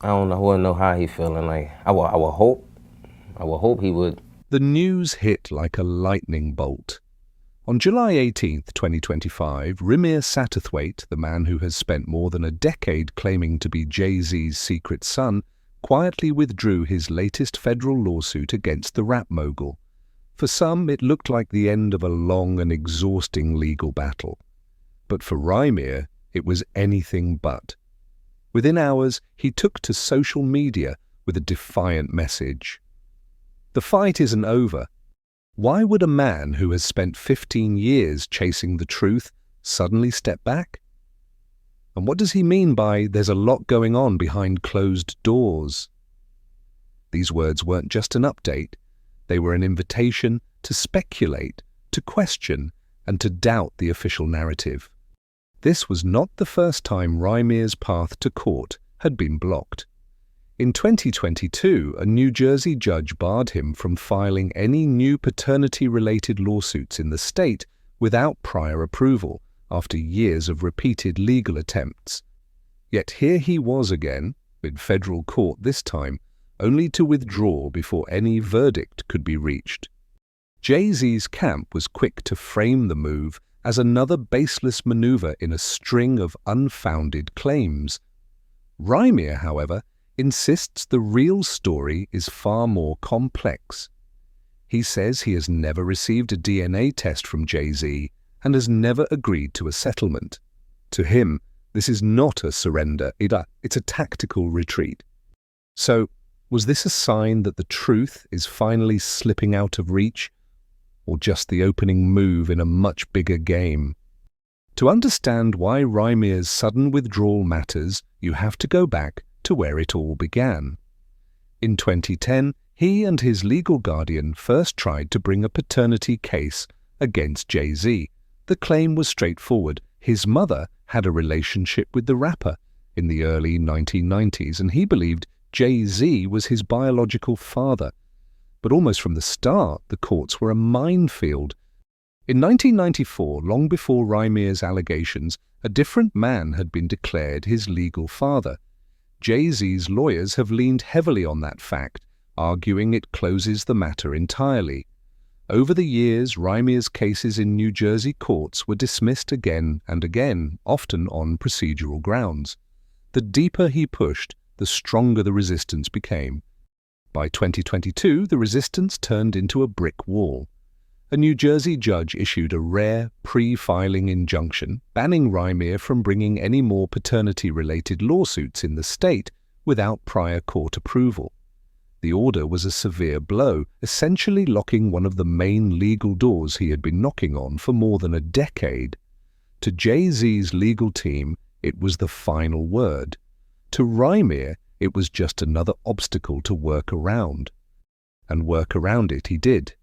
I don't know. I wouldn't know how he feeling. Like I would hope he would. The news hit like a lightning bolt. On July 18th, 2025, Rymir Carter, the man who has spent more than a decade claiming to be Jay-Z's secret son, quietly withdrew his latest federal lawsuit against the rap mogul. For some, it looked like the end of a long and exhausting legal battle. But for Rymir, it was anything but. Within hours, he took to social media with a defiant message. The fight isn't over. Why would a man who has spent 15 years chasing the truth suddenly step back? And what does he mean by "there's a lot going on behind closed doors"? These words weren't just an update. They were an invitation to speculate, to question, and to doubt the official narrative. This was not the first time Rymir's path to court had been blocked. In 2022, a New Jersey judge barred him from filing any new paternity-related lawsuits in the state without prior approval after years of repeated legal attempts. Yet here he was again, in federal court this time, only to withdraw before any verdict could be reached. Jay-Z's camp was quick to frame the move as another baseless maneuver in a string of unfounded claims. Rymir, however, insists the real story is far more complex. He says he has never received a DNA test from Jay-Z and has never agreed to a settlement. To him, this is not a surrender, it's a tactical retreat. So, was this a sign that the truth is finally slipping out of reach, or just the opening move in a much bigger game? To understand why Rymir's sudden withdrawal matters, you have to go back to where it all began. In 2010, he and his legal guardian first tried to bring a paternity case against Jay-Z. The claim was straightforward. His mother had a relationship with the rapper in the early 1990s, and he believed Jay-Z was his biological father. But almost from the start, the courts were a minefield. In 1994, long before Rymir's allegations, a different man had been declared his legal father. Jay-Z's lawyers have leaned heavily on that fact, arguing it closes the matter entirely. Over the years, Rymir's cases in New Jersey courts were dismissed again and again, often on procedural grounds. The deeper he pushed, the stronger the resistance became. By 2022, the resistance turned into a brick wall. A New Jersey judge issued a rare pre-filing injunction banning Rymir from bringing any more paternity-related lawsuits in the state without prior court approval. The order was a severe blow, essentially locking one of the main legal doors he had been knocking on for more than a decade. To Jay-Z's legal team, it was the final word. To Rymir, it was just another obstacle to work around. And work around it he did.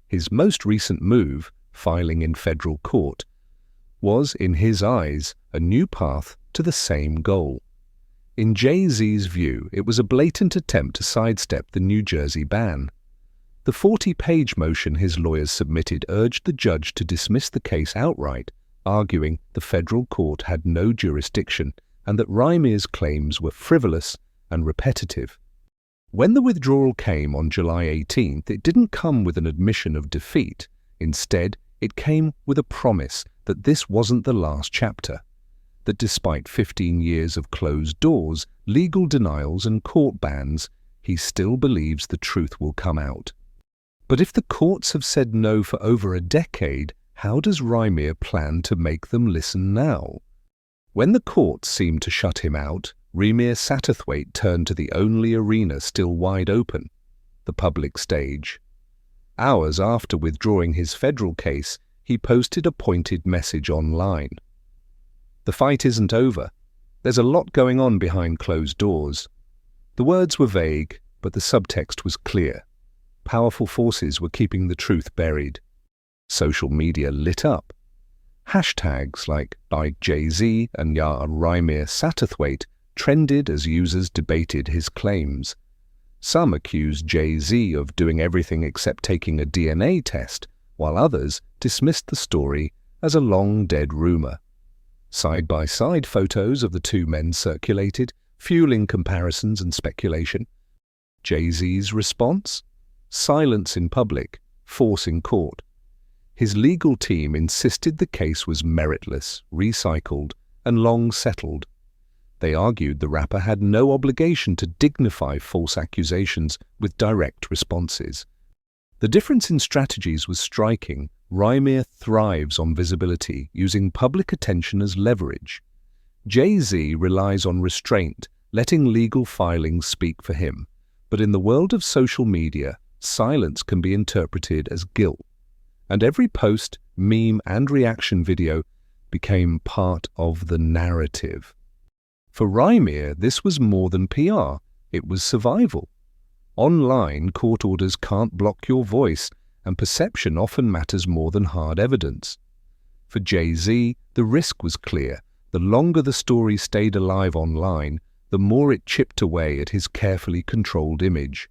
His most recent move, filing in federal court, was, in his eyes, a new path to the same goal. In Jay-Z's view, it was a blatant attempt to sidestep the New Jersey ban. The 40-page motion his lawyers submitted urged the judge to dismiss the case outright, arguing the federal court had no jurisdiction and that Rymir's claims were frivolous and repetitive. When the withdrawal came on July 18th, it didn't come with an admission of defeat. Instead, it came with a promise that this wasn't the last chapter, that despite 15 years of closed doors, legal denials and court bans, he still believes the truth will come out. But if the courts have said no for over a decade, how does Rymir plan to make them listen now? When the courts seemed to shut him out, Rymir Carter turned to the only arena still wide open, the public stage. Hours after withdrawing his federal case, he posted a pointed message online. "The fight isn't over. There's a lot going on behind closed doors." The words were vague, but the subtext was clear. Powerful forces were keeping the truth buried. Social media lit up. Hashtags like Jay-Z and Rymir Carter trended as users debated his claims. Some accused Jay-Z of doing everything except taking a DNA test, while others dismissed the story as a long-dead rumor. Side-by-side photos of the two men circulated, fueling comparisons and speculation. Jay-Z's response? Silence in public, force in court. His legal team insisted the case was meritless, recycled, and long settled. They argued the rapper had no obligation to dignify false accusations with direct responses. The difference in strategies was striking. Rymir thrives on visibility, using public attention as leverage. Jay-Z relies on restraint, letting legal filings speak for him. But in the world of social media, silence can be interpreted as guilt. And every post, meme, and reaction video became part of the narrative. For Rymir, this was more than PR, it was survival. Online, court orders can't block your voice, and perception often matters more than hard evidence. For Jay-Z, the risk was clear. The longer the story stayed alive online, the more it chipped away at his carefully controlled image.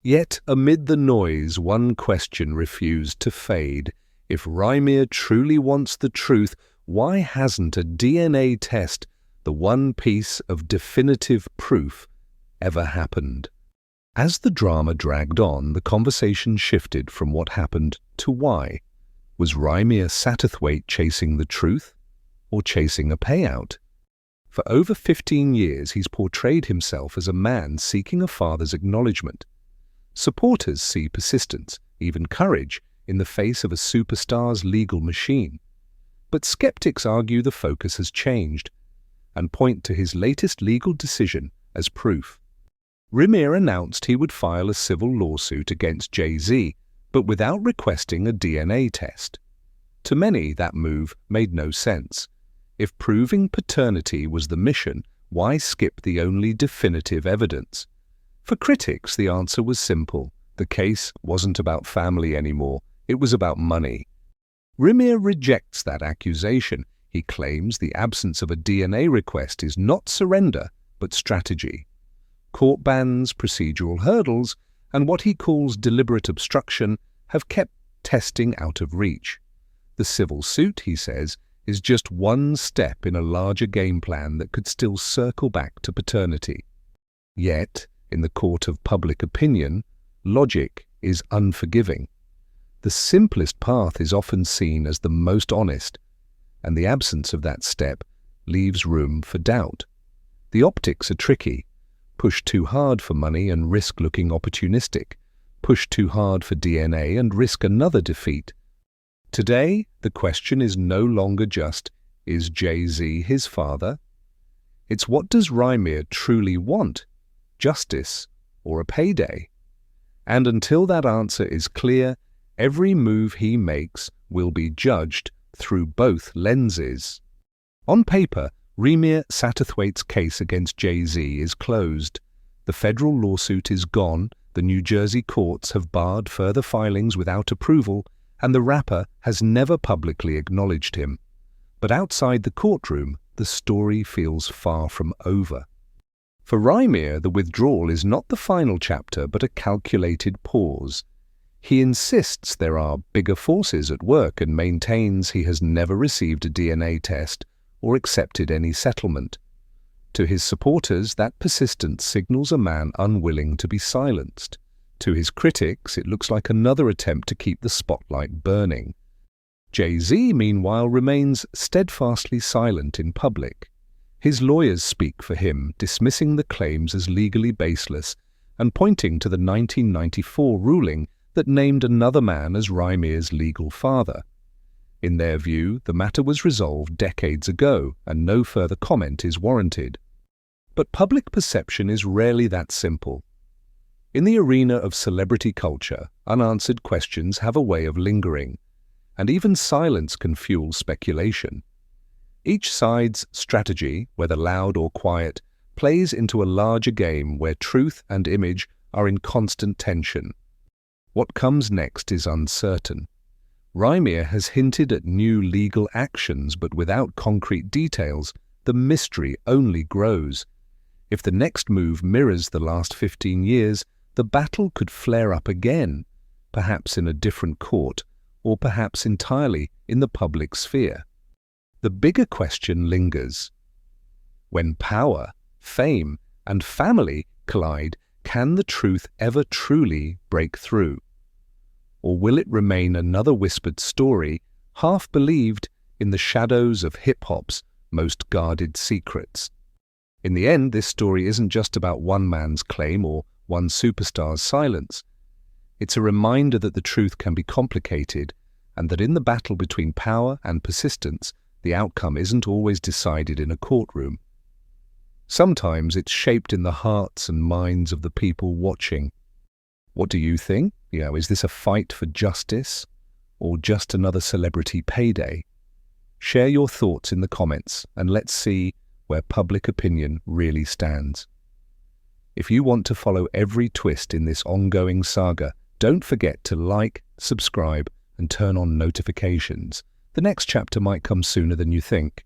Yet, amid the noise, one question refused to fade. If Rymir truly wants the truth, why hasn't a DNA test, the one piece of definitive proof, ever happened? As the drama dragged on, the conversation shifted from what happened to why. Was Rymir Satterthwaite chasing the truth, or chasing a payout? For over 15 years, he's portrayed himself as a man seeking a father's acknowledgement. Supporters see persistence, even courage, in the face of a superstar's legal machine. But skeptics argue the focus has changed, and point to his latest legal decision as proof. Rymir announced he would file a civil lawsuit against Jay-Z, but without requesting a DNA test. To many, that move made no sense. If proving paternity was the mission, why skip the only definitive evidence? For critics, the answer was simple. The case wasn't about family anymore, it was about money. Rymir rejects that accusation. He claims the absence of a DNA request is not surrender, but strategy. Court bans, procedural hurdles, and what he calls deliberate obstruction have kept testing out of reach. The civil suit, he says, is just one step in a larger game plan that could still circle back to paternity. Yet, in the court of public opinion, logic is unforgiving. The simplest path is often seen as the most honest, and the absence of that step leaves room for doubt. The optics are tricky. Push too hard for money and risk looking opportunistic. Push too hard for DNA and risk another defeat. Today, the question is no longer just, is Jay-Z his father? It's what does Rymir truly want? Justice or a payday? And until that answer is clear, every move he makes will be judged through both lenses. On paper, Rymir Satterthwaite's case against Jay-Z is closed. The federal lawsuit is gone, the New Jersey courts have barred further filings without approval, and the rapper has never publicly acknowledged him. But outside the courtroom, the story feels far from over. For Rymir, the withdrawal is not the final chapter, but a calculated pause. He insists there are bigger forces at work and maintains he has never received a DNA test or accepted any settlement. To his supporters, that persistence signals a man unwilling to be silenced. To his critics, it looks like another attempt to keep the spotlight burning. Jay-Z, meanwhile, remains steadfastly silent in public. His lawyers speak for him, dismissing the claims as legally baseless and pointing to the 1994 ruling that named another man as Rymir's legal father. In their view, the matter was resolved decades ago, and no further comment is warranted. But public perception is rarely that simple. In the arena of celebrity culture, unanswered questions have a way of lingering, and even silence can fuel speculation. Each side's strategy, whether loud or quiet, plays into a larger game where truth and image are in constant tension. What comes next is uncertain. Rymir has hinted at new legal actions, but without concrete details, the mystery only grows. If the next move mirrors the last 15 years, the battle could flare up again, perhaps in a different court, or perhaps entirely in the public sphere. The bigger question lingers. When power, fame, and family collide, can the truth ever truly break through? Or will it remain another whispered story, half believed in the shadows of hip-hop's most guarded secrets? In the end, this story isn't just about one man's claim or one superstar's silence. It's a reminder that the truth can be complicated, and that in the battle between power and persistence, the outcome isn't always decided in a courtroom. Sometimes it's shaped in the hearts and minds of the people watching. What do you think? Is this a fight for justice or just another celebrity payday? Share your thoughts in the comments and let's see where public opinion really stands. If you want to follow every twist in this ongoing saga, don't forget to like, subscribe, and turn on notifications. The next chapter might come sooner than you think.